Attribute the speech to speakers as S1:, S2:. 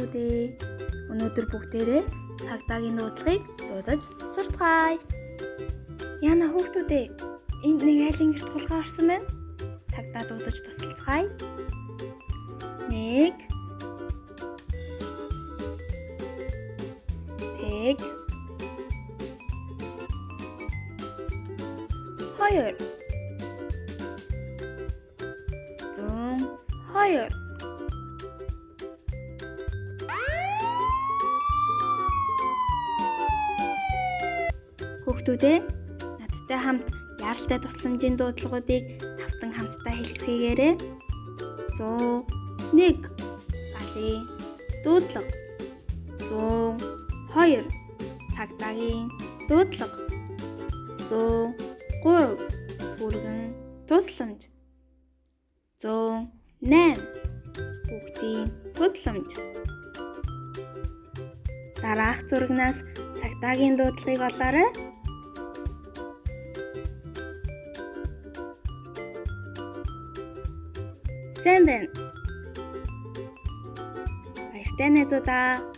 S1: хүүхдүүдээ. Өнөөдөр бүгдээрээ цагдаагийн дуудлагыг дуудаж сурцгаая. Яна хүүхдүүдээ, энд нэг айлын гэрт хулгай орсон байна. Цагдаа дуудаж тусалцгаая. 1 Тэг 2 Зүүн 2 Хүүхдүүдээ, надтай хамт яаралтай тусламжийн дуудлагуудыг тавтан хамтдаа хэлцгээгээрэй. 101 галын дуудлага, 102 цагдаагийн дуудлага, 103 бүргэн тусламж, 108 хүүхдийн тусламж. Дараах зурагнаас цагдаагийн дуудлагыг олоорой. Сайн байна. Баяртай найзуудаа.